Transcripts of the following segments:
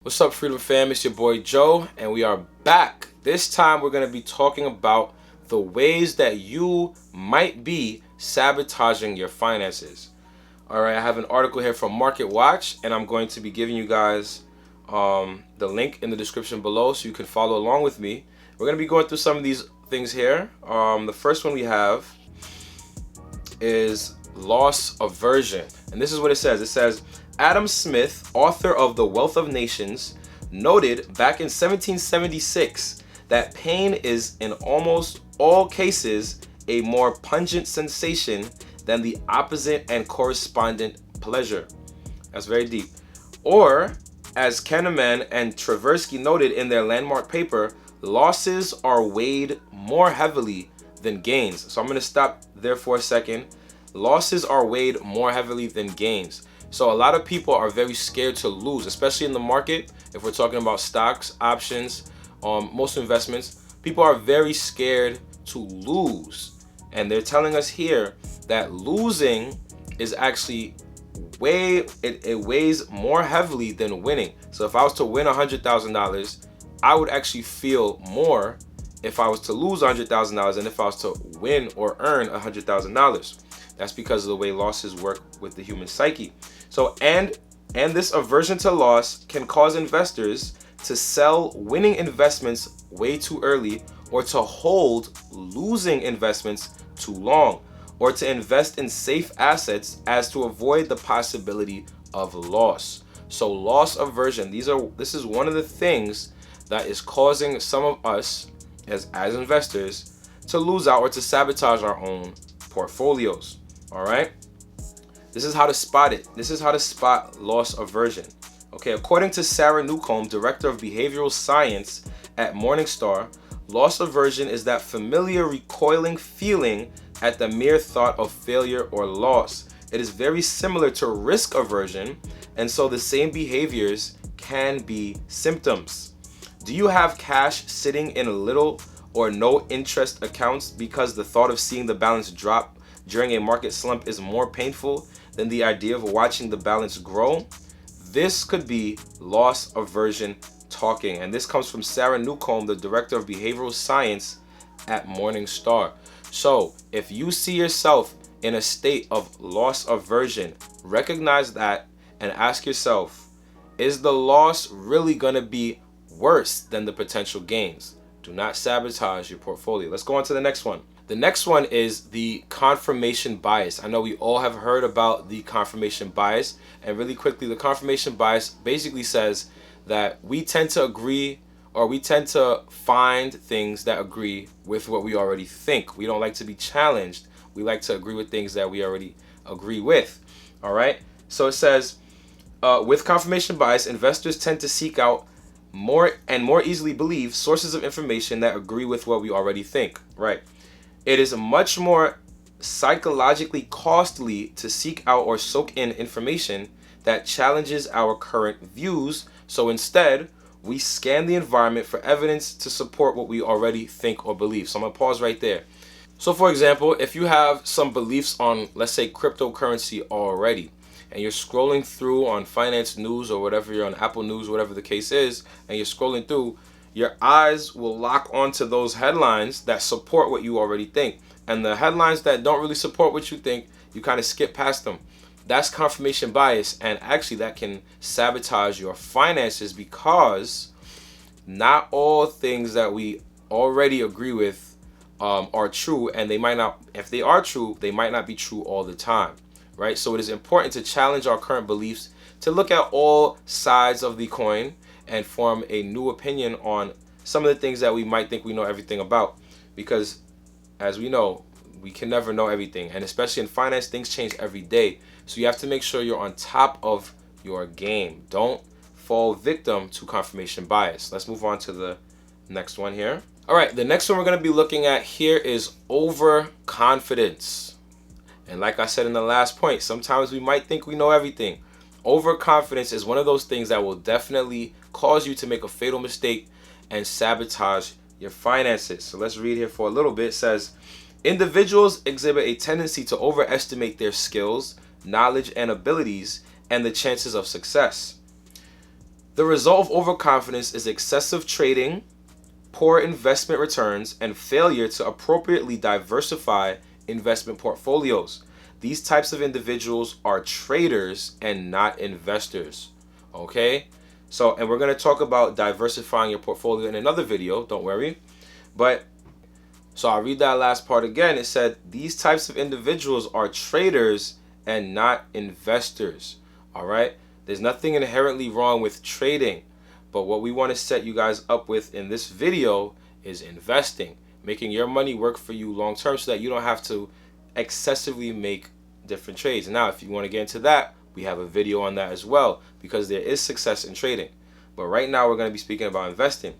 What's up, Freedom Fam? It's your boy Joe, and we are back. This time we're going to be talking about the ways that you might be sabotaging your finances. All right, I have an article here from Market Watch, and I'm going to be giving you guys the link in the description below so you can follow along with me. We're going to be going through some of these things here. The first one we have is loss aversion, and this is what it says. It says, Adam Smith, author of The Wealth of Nations, noted back in 1776 that pain is in almost all cases a more pungent sensation than the opposite and correspondent pleasure. That's very deep. Or, as Kahneman and Tversky noted in their landmark paper, losses are weighed more heavily than gains. So I'm going to stop there for a second. Losses are weighed more heavily than gains. So a lot of people are very scared to lose, especially in the market. If we're talking about stocks, options, most investments, people are very scared to lose. And they're telling us here that losing is actually it weighs more heavily than winning. So if I was to win $100,000, I would actually feel more if I was to lose $100,000 than if I was to win or earn $100,000. That's because of the way losses work with the human psyche. So, and this aversion to loss can cause investors to sell winning investments way too early, or to hold losing investments too long, or to invest in safe assets as to avoid the possibility of loss. So loss aversion, this is one of the things that is causing some of us as investors to lose out or to sabotage our own portfolios. All right, this is how to spot it. This is how to spot loss aversion. Okay, according to Sarah Newcomb, director of behavioral science at Morningstar, loss aversion is that familiar recoiling feeling at the mere thought of failure or loss. It is very similar to risk aversion, and so the same behaviors can be symptoms. Do you have cash sitting in little or no interest accounts because the thought of seeing the balance drop during a market slump is more painful than the idea of watching the balance grow? This could be loss aversion talking. And this comes from Sarah Newcomb, the director of behavioral science at Morningstar. So if you see yourself in a state of loss aversion, recognize that and ask yourself, is the loss really going to be worse than the potential gains? Do not sabotage your portfolio. Let's go on to the next one. The next one is the confirmation bias. I know we all have heard about the confirmation bias. And really quickly, the confirmation bias basically says that we tend to agree, or we tend to find things that agree with what we already think. We don't like to be challenged. We like to agree with things that we already agree with. All right. So it says, with confirmation bias, investors tend to seek out more easily believe sources of information that agree with what we already think. Right. It is much more psychologically costly to seek out or soak in information that challenges our current views. So instead, we scan the environment for evidence to support what we already think or believe. So I'm going to pause right there. So for example, if you have some beliefs on, let's say, cryptocurrency already, and you're scrolling through on finance news or whatever, you're on Apple News, whatever the case is, and you're scrolling through, your eyes will lock onto those headlines that support what you already think. And the headlines that don't really support what you think, you kind of skip past them. That's confirmation bias, and actually that can sabotage your finances, because not all things that we already agree with are true, and they might not, if they are true, they might not be true all the time, right? So it is important to challenge our current beliefs, to look at all sides of the coin and form a new opinion on some of the things that we might think we know everything about. Because as we know, we can never know everything. And especially in finance, things change every day. So you have to make sure you're on top of your game. Don't fall victim to confirmation bias. Let's move on to the next one here. All right, the next one we're going to be looking at here is overconfidence. And like I said in the last point, sometimes we might think we know everything. Overconfidence is one of those things that will definitely cause you to make a fatal mistake and sabotage your finances. So let's read here for a little bit. It says, individuals exhibit a tendency to overestimate their skills, knowledge, and abilities, and the chances of success. The result of overconfidence is excessive trading, poor investment returns, and failure to appropriately diversify investment portfolios. These types of individuals are traders and not investors. Okay? So, and we're going to talk about diversifying your portfolio in another video, don't worry. But, so I'll read that last part again. It said, these types of individuals are traders and not investors. All right? There's nothing inherently wrong with trading. But what we want to set you guys up with in this video is investing, making your money work for you long term so that you don't have to excessively make different trades. Now, if you want to get into that, we have a video on that as well, because there is success in trading. But right now, we're going to be speaking about investing.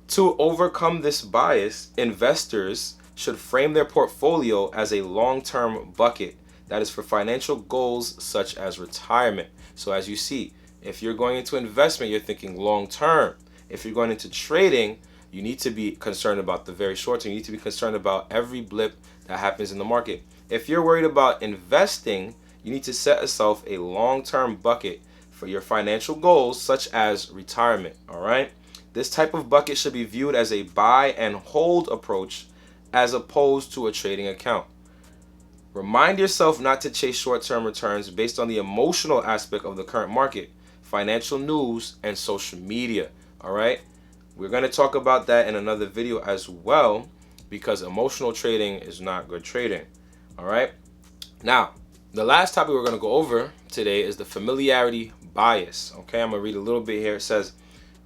To overcome this bias, investors should frame their portfolio as a long-term bucket that is for financial goals such as retirement. So as you see, if you're going into investment, you're thinking long-term. If you're going into trading, you need to be concerned about the very short term. You need to be concerned about every blip that happens in the market. If you're worried about investing, you need to set yourself a long-term bucket for your financial goals, such as retirement. All right? This type of bucket should be viewed as a buy and hold approach as opposed to a trading account. Remind yourself not to chase short-term returns based on the emotional aspect of the current market, financial news, and social media. All right? We're going to talk about that in another video as well, because emotional trading is not good trading. All right? Now, the last topic we're going to go over today is the familiarity bias. Okay, I'm going to read a little bit here. It says,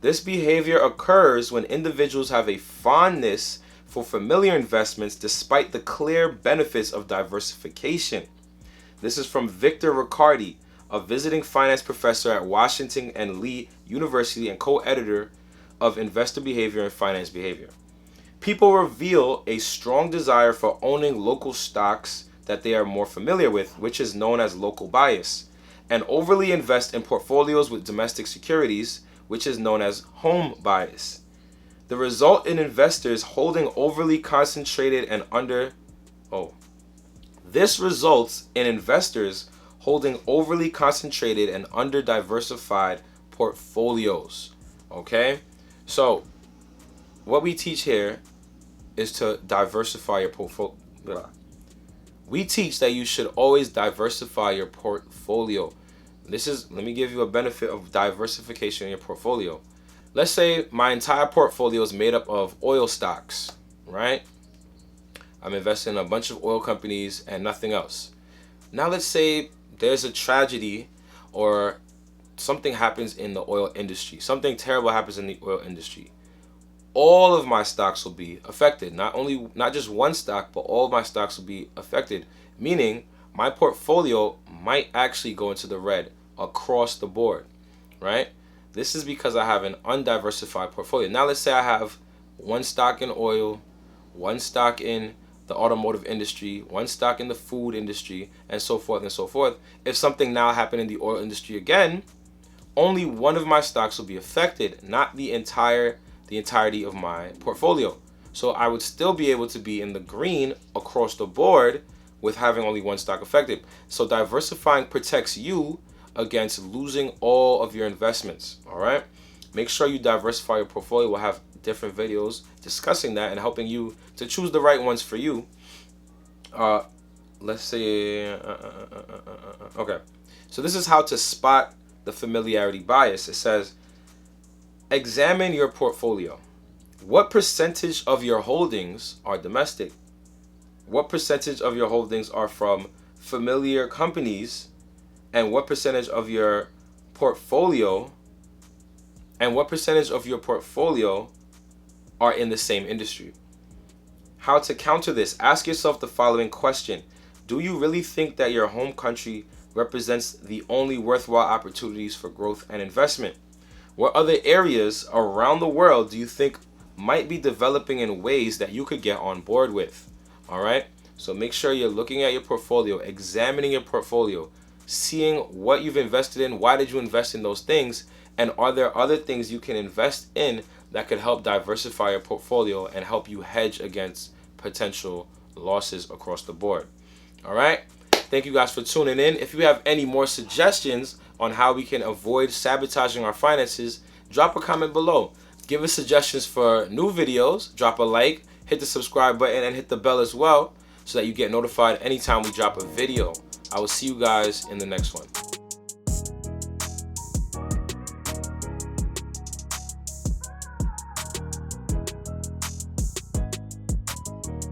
this behavior occurs when individuals have a fondness for familiar investments despite the clear benefits of diversification. This is from Victor Riccardi, a visiting finance professor at Washington and Lee University and co-editor of Investor Behavior and Finance Behavior. People reveal a strong desire for owning local stocks that they are more familiar with, which is known as local bias, and overly invest in portfolios with domestic securities, which is known as home bias. The result in investors holding overly concentrated and This results in investors holding overly concentrated and under diversified portfolios. Okay? So, what we teach here is to diversify your portfolio. We teach that you should always diversify your portfolio. Let me give you a benefit of diversification in your portfolio. Let's say my entire portfolio is made up of oil stocks, right? I'm investing in a bunch of oil companies and nothing else. Now let's say there's a tragedy or something happens in the oil industry. Something terrible happens in the oil industry. All of my stocks will be affected. Not just one stock, but all of my stocks will be affected. Meaning my portfolio might actually go into the red across the board, right? This is because I have an undiversified portfolio. Now let's say I have one stock in oil, one stock in the automotive industry, one stock in the food industry, and so forth and so forth. If something now happened in the oil industry again, only one of my stocks will be affected, not the entirety of my portfolio. So I would still be able to be in the green across the board with having only one stock affected. So diversifying protects you against losing all of your investments. All right? Make sure you diversify your portfolio. We'll have different videos discussing that and helping you to choose the right ones for you. Let's say, okay. So this is how to spot the familiarity bias. It says, examine your portfolio. What percentage of your holdings are domestic? What percentage of your holdings are from familiar companies? And what percentage of your portfolio are in the same industry? How to counter this? Ask yourself the following question. Do you really think that your home country represents the only worthwhile opportunities for growth and investment? What other areas around the world do you think might be developing in ways that you could get on board with? All right? So make sure you're looking at your portfolio, examining your portfolio, seeing what you've invested in, why did you invest in those things, and are there other things you can invest in that could help diversify your portfolio and help you hedge against potential losses across the board. All right? Thank you guys for tuning in. If you have any more suggestions on how we can avoid sabotaging our finances, drop a comment below. Give us suggestions for new videos, drop a like, hit the subscribe button, and hit the bell as well so that you get notified anytime we drop a video. I will see you guys in the next one.